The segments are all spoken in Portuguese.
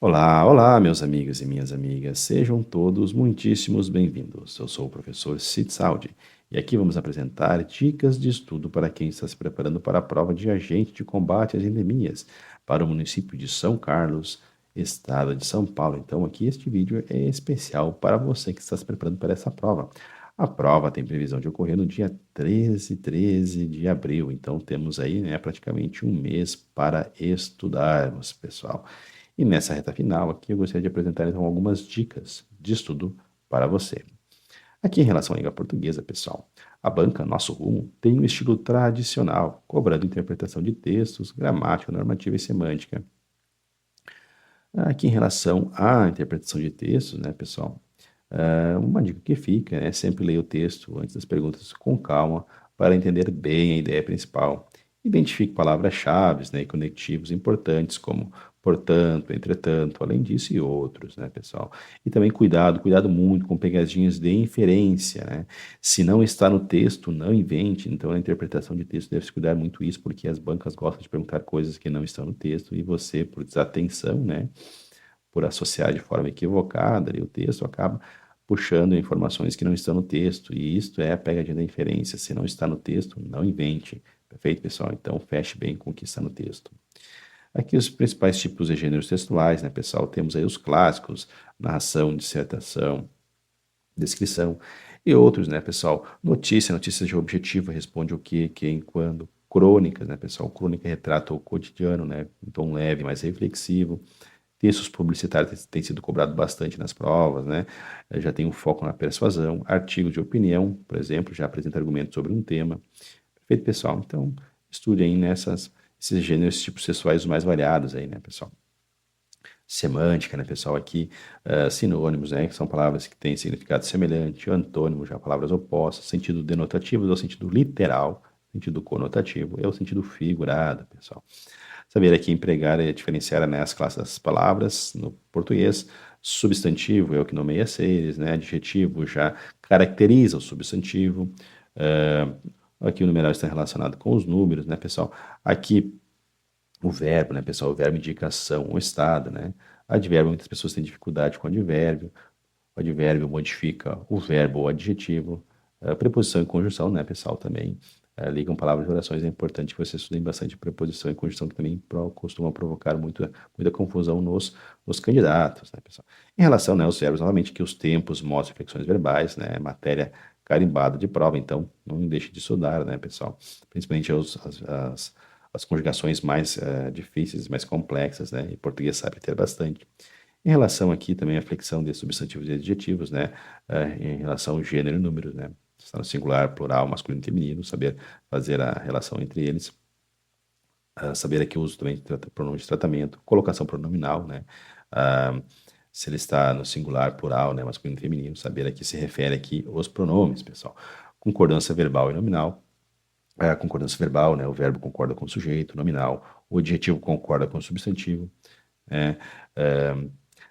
Olá, olá, meus amigos e minhas amigas, sejam todos muitíssimos bem-vindos. Eu sou o professor Cid Saldi e aqui vamos apresentar dicas de estudo para quem está se preparando para a prova de agente de combate às endemias para o município de São Carlos, estado de São Paulo. Então, aqui este vídeo é especial para você que está se preparando para essa prova. A prova tem previsão de ocorrer no dia 13 de abril, então temos aí, praticamente um mês para estudarmos, pessoal. E nessa reta final aqui eu gostaria de apresentar então algumas dicas de estudo para você. Aqui em relação à língua portuguesa, pessoal, a banca Nosso Rumo tem um estilo tradicional, cobrando interpretação de textos, gramática, normativa e semântica. Aqui em relação à interpretação de textos, né, pessoal, uma dica que fica é sempre ler o texto antes das perguntas com calma para entender bem a ideia principal. Identifique palavras-chave, né, e conectivos importantes como portanto, entretanto, além disso e outros, né, pessoal. E também cuidado muito com pegadinhas de inferência, né? Se não está no texto, não invente. Então, na interpretação de texto deve-se cuidar muito isso, porque as bancas gostam de perguntar coisas que não estão no texto e você, por desatenção, né, por associar de forma equivocada ali o texto, acaba puxando informações que não estão no texto, e isto é a pegadinha da inferência. Se não está no texto, não invente. Perfeito, pessoal? Então, feche bem com o que está no texto. Aqui os principais tipos de gêneros textuais, né, pessoal? Temos aí os clássicos, narração, dissertação, descrição, e outros, né, pessoal? Notícias de objetivo, responde o que, quem, quando. Crônicas, né, pessoal? Crônica retrata o cotidiano, né, em tom leve, mais reflexivo. Textos publicitários têm sido cobrado bastante nas provas, né? Já tem um foco na persuasão. Artigos de opinião, por exemplo, já apresenta argumentos sobre um tema. Perfeito, pessoal? Então, estude aí esses gêneros, tipos sexuais os mais variados aí, né, pessoal? Semântica, né, pessoal? Aqui, sinônimos, né, que são palavras que têm significado semelhante. Antônimo, já palavras opostas. Sentido denotativo é o sentido literal. Sentido conotativo é o sentido figurado, pessoal. Saber aqui empregar e diferenciar, né, as classes das palavras no português. Substantivo é o que nomeia seres, né? Adjetivo já caracteriza o substantivo. Aqui o numeral está relacionado com os números, né, pessoal? Aqui o verbo, né, pessoal? O verbo indica ação ou estado, né? Advérbio, muitas pessoas têm dificuldade com advérbio. O advérbio modifica o verbo ou adjetivo. Preposição e conjunção, né, pessoal, também ligam palavras e orações. É importante que vocês estudem bastante preposição e conjunção, que também costumam provocar muita confusão nos candidatos, né, pessoal. Em relação, né, aos verbos, novamente, que os tempos mostram flexões verbais, né, matéria carimbada de prova, então não deixe de estudar, né, pessoal. Principalmente as conjugações mais difíceis, mais complexas, né, e português sabe ter bastante. Em relação aqui também à flexão de substantivos e adjetivos, né, em relação ao gênero e número, né, está no singular, plural, masculino e feminino, saber fazer a relação entre eles, saber aqui o uso também de pronomes de tratamento, colocação pronominal, né, se ele está no singular, plural, né, masculino e feminino, saber aqui se refere aqui os pronomes, pessoal. Concordância verbal e nominal. A concordância verbal, né, o verbo concorda com o sujeito, nominal, o adjetivo concorda com o substantivo, né,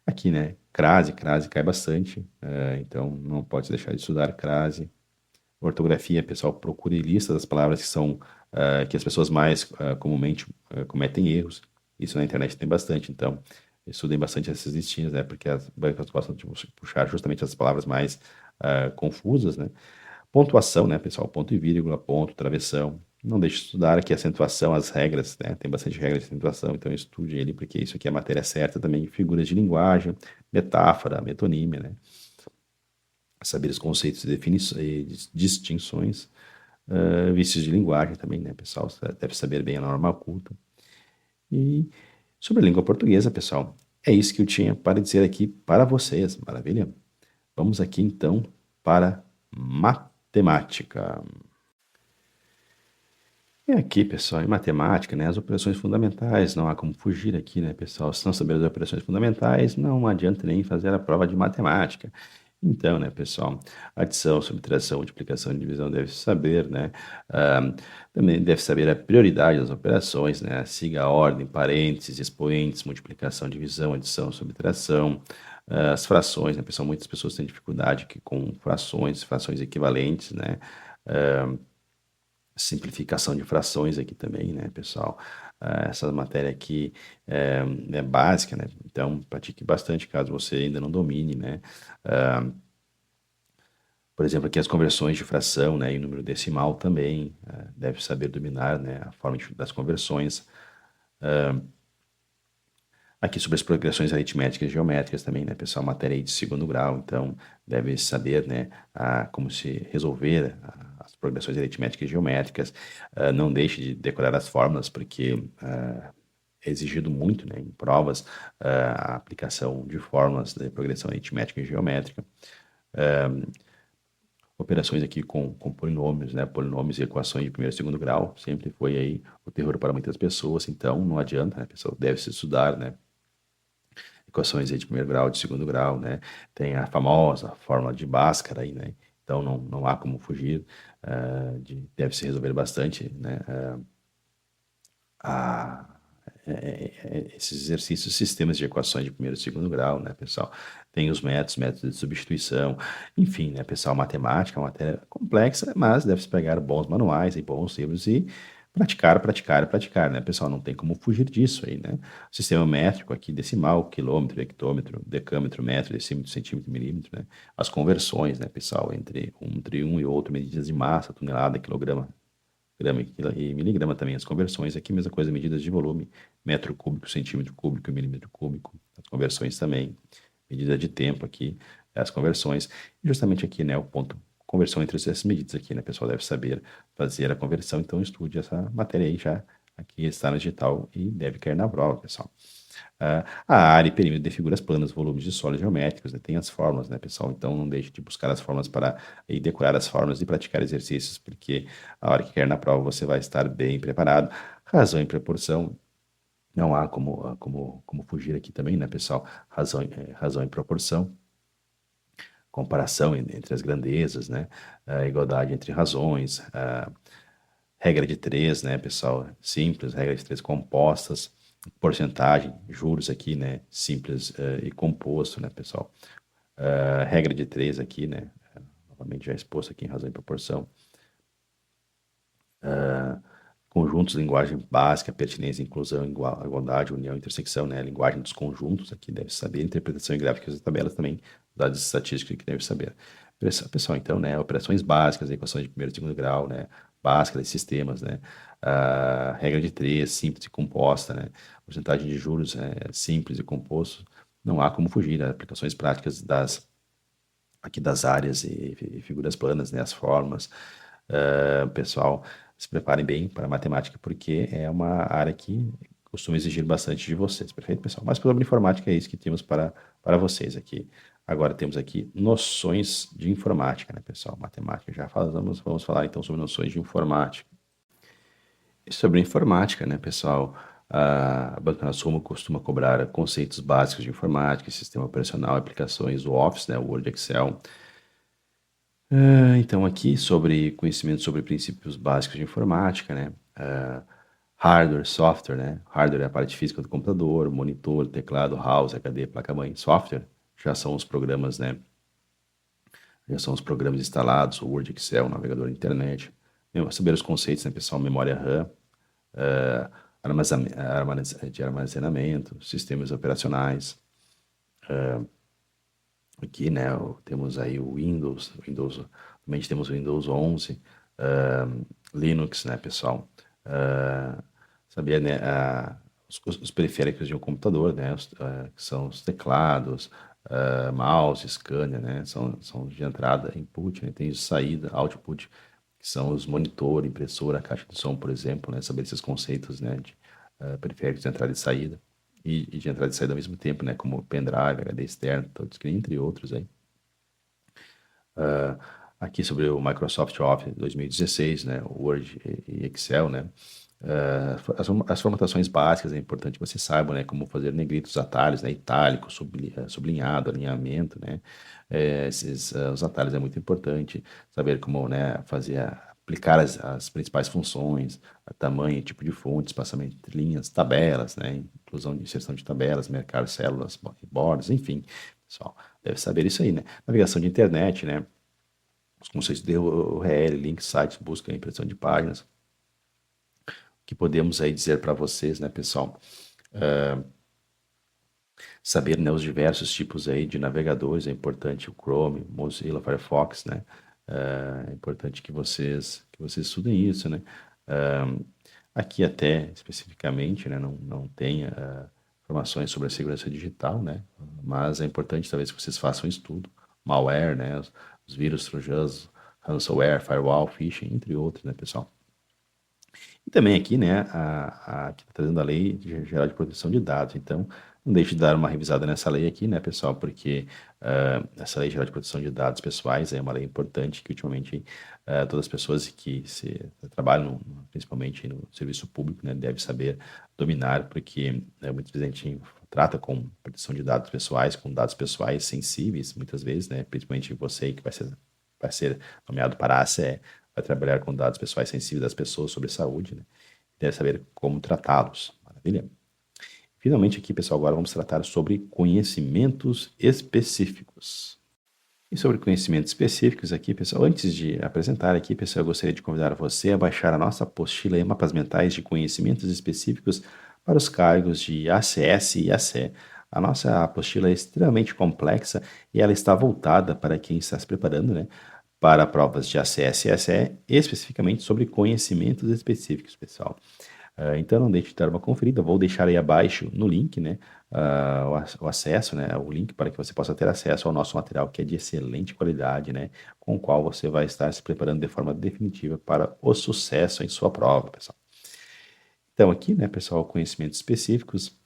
aqui, né, crase cai bastante, então não pode deixar de estudar crase. Ortografia, pessoal, procure lista das palavras que são, que as pessoas mais comumente cometem erros. Isso na internet tem bastante, então estudem bastante essas listinhas, né, porque as bancas gostam de puxar justamente as palavras mais confusas, né. Pontuação, né, pessoal, ponto e vírgula, ponto, travessão. Não deixe de estudar aqui a acentuação, as regras, né, tem bastante regras de acentuação, então estude ele, porque isso aqui é a matéria certa também. Figuras de linguagem, metáfora, metonímia, né. Saber os conceitos e distinções. Vícios de linguagem também, né, pessoal? Você deve saber bem a norma culta. E sobre a língua portuguesa, pessoal, é isso que eu tinha para dizer aqui para vocês, maravilha? Vamos aqui então para matemática. E aqui, pessoal, em matemática, né, as operações fundamentais, não há como fugir aqui, né, pessoal? Se não saber as operações fundamentais, não adianta nem fazer a prova de matemática. Então, né, pessoal, adição, subtração, multiplicação e divisão deve saber, né? Também deve saber a prioridade das operações, né? Siga a ordem, parênteses, expoentes, multiplicação, divisão, adição, subtração. As frações, né, pessoal? Muitas pessoas têm dificuldade aqui com frações equivalentes, né? Simplificação de frações aqui também, né, pessoal? essa matéria aqui é básica, né? Então, pratique bastante caso você ainda não domine, né? Ah, por exemplo, aqui as conversões de fração, né, e número decimal também, deve saber dominar, né, a forma das conversões. Aqui sobre as progressões aritméticas e geométricas também, né, pessoal, matéria aí de segundo grau, então deve saber, né, como se resolver as progressões aritméticas e geométricas. Não deixe de decorar as fórmulas, porque é exigido muito, né, em provas, a aplicação de fórmulas de progressão aritmética e geométrica. Operações aqui com polinômios, né? Polinômios e equações de primeiro e segundo grau sempre foi aí o terror para muitas pessoas, então não adianta, né? A pessoa deve se estudar, né? Equações aí de primeiro grau, de segundo grau, né? Tem a famosa fórmula de Bhaskara aí, né? Então não há como fugir, deve se resolver bastante, né? A, esses exercícios, sistemas de equações de primeiro e segundo grau, né, pessoal? Tem os métodos de substituição, enfim, né, pessoal? Matemática é uma matéria complexa, mas deve-se pegar bons manuais e bons livros e praticar, praticar e praticar, né, pessoal? Não tem como fugir disso aí, né? Sistema métrico aqui, decimal, quilômetro, hectômetro, decâmetro, metro, decímetro, centímetro, milímetro, né? As conversões, né, pessoal? Entre um e outro, medidas de massa, tonelada, quilograma, grama e miligrama também, as conversões aqui, mesma coisa, medidas de volume, metro cúbico, centímetro cúbico, milímetro cúbico, as conversões também, medida de tempo aqui, as conversões, e justamente aqui, né, o ponto, conversão entre essas medidas aqui, né, o pessoal deve saber fazer a conversão, então estude essa matéria aí já, aqui está no digital e deve cair na prova, pessoal. A área e perímetro de figuras planas, volumes de sólidos geométricos, né? Tem as fórmulas, né, pessoal? Então não deixe de buscar as fórmulas para e decorar as fórmulas e praticar exercícios, porque a hora que cair na prova você vai estar bem preparado. Razão e proporção, não há como fugir aqui também, né, pessoal? Razão e proporção, comparação entre as grandezas, né? A igualdade entre razões, regra de três, né, pessoal? Simples, regra de três compostas, porcentagem, juros aqui, né? Simples e composto, né, pessoal? Regra de três aqui, né? Novamente já exposto aqui em razão e proporção. Conjuntos, linguagem básica, pertinência, inclusão, igualdade, união, intersecção, né? Linguagem dos conjuntos aqui deve saber. Interpretação e gráficas das tabelas também, dados estatísticos que deve saber. Pessoal, então, né? Operações básicas, equações de primeiro e segundo grau, né? Básicas de sistemas, né? Regra de três, simples e composta, né? Porcentagem de juros simples e composto. Não há como fugir, né? Aplicações práticas aqui das áreas e figuras planas, né? As formas. Pessoal, se preparem bem para a matemática, porque é uma área que costuma exigir bastante de vocês, perfeito, pessoal? Mas sobre informática é isso que temos para vocês aqui. Agora temos aqui noções de informática, né, pessoal? Matemática já falamos, vamos falar então sobre noções de informática. E sobre informática, né, pessoal? A Banca Nacional costuma cobrar conceitos básicos de informática, sistema operacional, aplicações, o Office, né, o Word, Excel. Então, aqui sobre conhecimento sobre princípios básicos de informática, né? Hardware, software, né? Hardware é a parte física do computador, monitor, teclado, mouse, HD, placa-mãe. Software já são os programas, né? Já são os programas instalados, o Word, Excel, navegador, internet. Saber os conceitos, né, pessoal? Memória RAM, eh, de armazenamento, sistemas operacionais. Aqui, né, temos aí o Windows, também temos o Windows 11, Linux, né, pessoal? Ah, Sabia, né, os periféricos de um computador, né, que são os teclados, mouse, scanner, né, são de entrada, input, né, tem de saída, output, que são os monitor, impressora, caixa de som, por exemplo, né, saber esses conceitos, né, de periféricos de entrada e saída e de entrada e saída ao mesmo tempo, né? Como pendrive, HD externo, todos, entre outros aí. Ah, Aqui sobre o Microsoft Office 2016, né? Word e Excel, né? As formatações básicas é importante que você saiba, né? Como fazer negritos, atalhos, né? Itálico, sublinhado, alinhamento, né? Os atalhos é muito importante saber como, né? Aplicar as principais funções, tamanho, tipo de fonte, espaçamento entre linhas, tabelas, né? Inclusão e inserção de tabelas, mercar células, bordas, enfim, pessoal, deve saber isso aí, né? Navegação de internet, né? Os conceitos de URL, links, sites, busca e impressão de páginas. que podemos aí dizer para vocês, né, pessoal? Saber, né, os diversos tipos aí de navegadores, é importante o Chrome, Mozilla, Firefox, né? É importante que vocês estudem isso, né? Ah, Aqui até especificamente, né, não tem informações sobre a segurança digital, né? Mas é importante talvez que vocês façam um estudo, malware, né? Os vírus, trojans, ransomware, firewall, phishing, entre outros, né, pessoal? E também aqui, né, aqui tá trazendo a Lei Geral de Proteção de Dados. Então, não deixe de dar uma revisada nessa lei aqui, né, pessoal, porque essa Lei Geral de Proteção de Dados Pessoais é uma lei importante que ultimamente todas as pessoas que trabalham, principalmente no serviço público, né, devem saber dominar, porque muitas vezes a gente trata com proteção de dados pessoais, com dados pessoais sensíveis, muitas vezes, né, principalmente você que vai ser nomeado para a ACE, vai trabalhar com dados pessoais sensíveis das pessoas sobre saúde, né? Deve saber como tratá-los. Maravilha? Finalmente aqui, pessoal, agora vamos tratar sobre conhecimentos específicos. E sobre conhecimentos específicos aqui, pessoal, antes de apresentar aqui, pessoal, eu gostaria de convidar você a baixar a nossa apostila e mapas mentais de conhecimentos específicos para os cargos de ACS e ACE. A nossa apostila é extremamente complexa e ela está voltada para quem está se preparando, né, para provas de ACS e ACE, especificamente sobre conhecimentos específicos, pessoal. Então não deixe de dar uma conferida, vou deixar aí abaixo no link, né, o acesso, né, o link para que você possa ter acesso ao nosso material que é de excelente qualidade, né, com o qual você vai estar se preparando de forma definitiva para o sucesso em sua prova, pessoal. Então aqui, né, pessoal, conhecimentos específicos,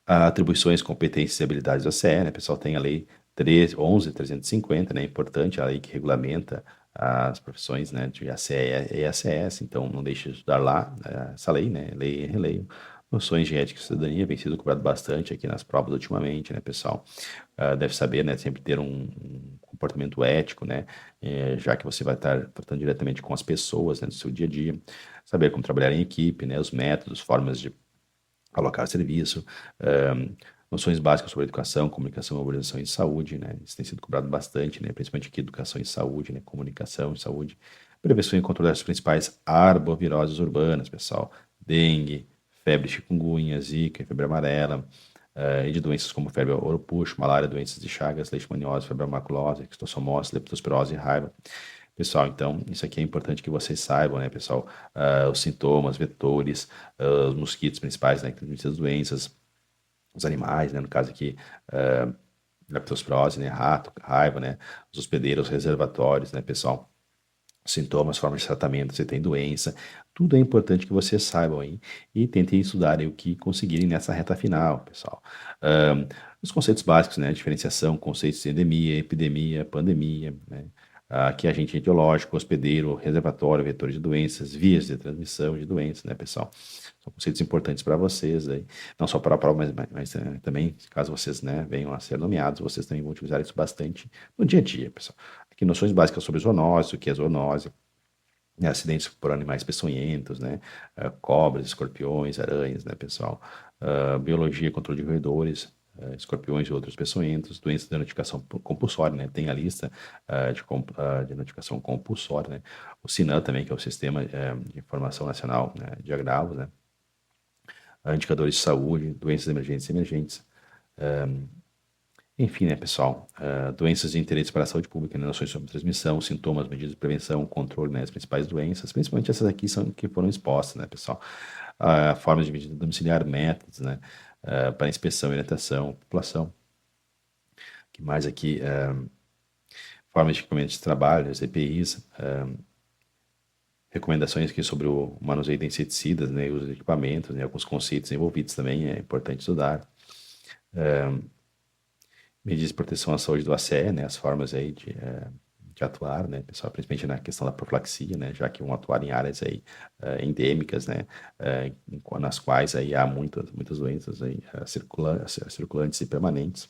atribuições, competências e habilidades do ACE, né, pessoal, tem a lei 11.350, né, é importante, a lei que regulamenta as profissões, né, de ACE e ACS, então não deixe de estudar lá essa lei, né, lei e releio. Noções de ética e cidadania vem sido cobrado bastante aqui nas provas ultimamente, né, pessoal? Deve saber, né, sempre ter um comportamento ético, né, já que você vai estar tratando diretamente com as pessoas, né, no seu dia a dia. Saber como trabalhar em equipe, né, os métodos, formas de alocar serviço, noções básicas sobre educação, comunicação, organização e saúde, né? Isso tem sido cobrado bastante, né? Principalmente aqui educação e saúde, né? Comunicação e saúde. Prevenção e controle das principais arboviroses urbanas, pessoal. Dengue, febre chikungunya, zika, febre amarela, e de doenças como febre ouro-puxo, malária, doenças de Chagas, leishmaniose, febre maculosa, esquistossomose, leptospirose e raiva. Pessoal, então, isso aqui é importante que vocês saibam, né, pessoal? Os sintomas, vetores, os mosquitos principais, né, que transmitem as doenças, os animais, né, no caso aqui, leptospirose, né, rato, raiva, né, os hospedeiros, reservatórios, né, pessoal? Sintomas, formas de tratamento, se tem doença, tudo é importante que vocês saibam aí e tentem estudar aí o que conseguirem nessa reta final, pessoal. Os conceitos básicos, né, diferenciação, conceitos de endemia, epidemia, pandemia, né, aqui agente etiológico, hospedeiro, reservatório, vetor de doenças, vias de transmissão de doenças, né, pessoal? São conceitos importantes para vocês aí, não só para a prova, mas também, caso vocês, né, venham a ser nomeados, vocês também vão utilizar isso bastante no dia a dia, pessoal. Aqui noções básicas sobre zoonose, o que é zoonose, né, acidentes por animais peçonhentos, né, cobras, escorpiões, aranhas, né, pessoal, biologia, controle de roedores, escorpiões e outros peçonhentos, doenças de notificação compulsória, né, tem a lista de notificação compulsória, né, o SINAM também, que é o Sistema de Informação Nacional, né, de Agravos, né, indicadores de saúde, doenças emergentes e emergentes, enfim, né, pessoal, doenças de interesse para a saúde pública, né, noções sobre transmissão, sintomas, medidas de prevenção, controle, né, as principais doenças, principalmente essas aqui são que foram expostas, né, pessoal, formas de medida domiciliar, métodos, né, para inspeção e orientação, população, que mais aqui, formas de equipamento de trabalho, as EPIs, recomendações aqui sobre o manuseio de inseticidas, né, e os equipamentos, né, alguns conceitos envolvidos também, é importante estudar. Medidas de proteção à saúde do ACE, né, as formas aí de atuar, né, pessoal, principalmente na questão da profilaxia, né, já que vão atuar em áreas aí endêmicas, né, nas quais aí há muitas doenças aí circulantes e permanentes.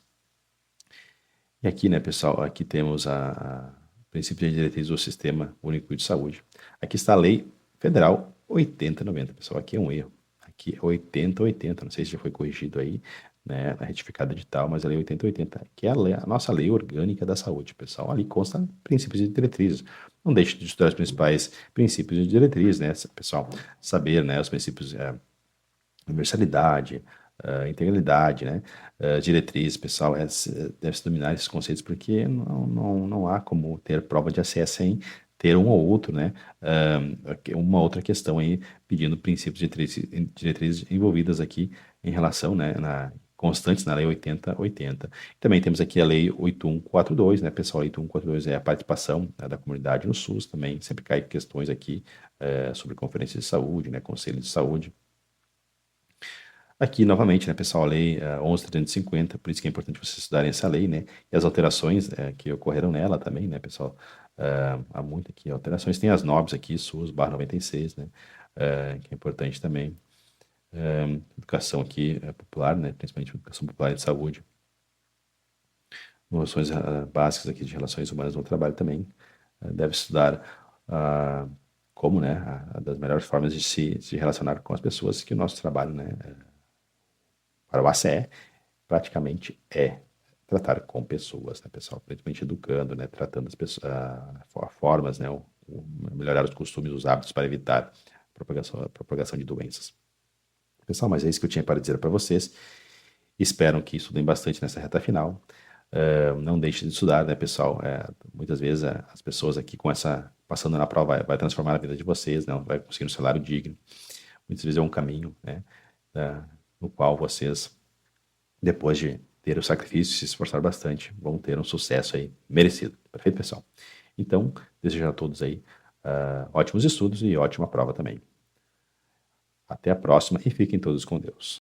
E aqui, né, pessoal, aqui temos a princípio de diretrizes do Sistema Único de Saúde. Aqui está a Lei Federal 8090, pessoal, aqui é um erro. Aqui é 8080, não sei se já foi corrigido aí, né, na retificada edital, mas a Lei 8080, que é a nossa Lei Orgânica da Saúde, pessoal. Ali consta princípios e diretrizes. Não deixe de estudar os principais princípios e diretrizes, né, pessoal? Saber, né, os princípios universalidade, integralidade, né, diretrizes, pessoal, deve-se dominar esses conceitos porque não há como ter prova de acesso sem ter um ou outro, né, uma outra questão aí pedindo princípios e diretrizes envolvidas aqui em relação, né, constantes na Lei 8080. Também temos aqui a Lei 8142, né, pessoal, a Lei 8142 é a participação, né, da comunidade no SUS também, sempre cai questões aqui sobre conferências de saúde, né, conselhos de saúde. Aqui, novamente, né, pessoal, a lei 11.350, por isso que é importante vocês estudarem essa lei, né, e as alterações que ocorreram nela também, né, pessoal, há muito aqui alterações, tem as NOBs aqui, SUS/96, né, que é importante também, educação aqui popular, né, principalmente educação popular e de saúde, noções básicas aqui de relações humanas no trabalho também, deve estudar como, né, das melhores formas de se relacionar com as pessoas que o nosso trabalho, né, para o ACE, praticamente é tratar com pessoas, né, pessoal? Principalmente educando, né, tratando as pessoas, formas, né, melhorar os costumes, os hábitos para evitar a propagação de doenças. Pessoal, mas é isso que eu tinha para dizer para vocês. Espero que estudem bastante nessa reta final. Não deixem de estudar, né, pessoal? Muitas vezes as pessoas aqui passando na prova vai transformar a vida de vocês, né? Vai conseguir um salário digno. Muitas vezes é um caminho, né, no qual vocês, depois de ter o sacrifício, se esforçar bastante, vão ter um sucesso aí merecido. Perfeito, pessoal? Então, desejo a todos aí ótimos estudos e ótima prova também. Até a próxima e fiquem todos com Deus.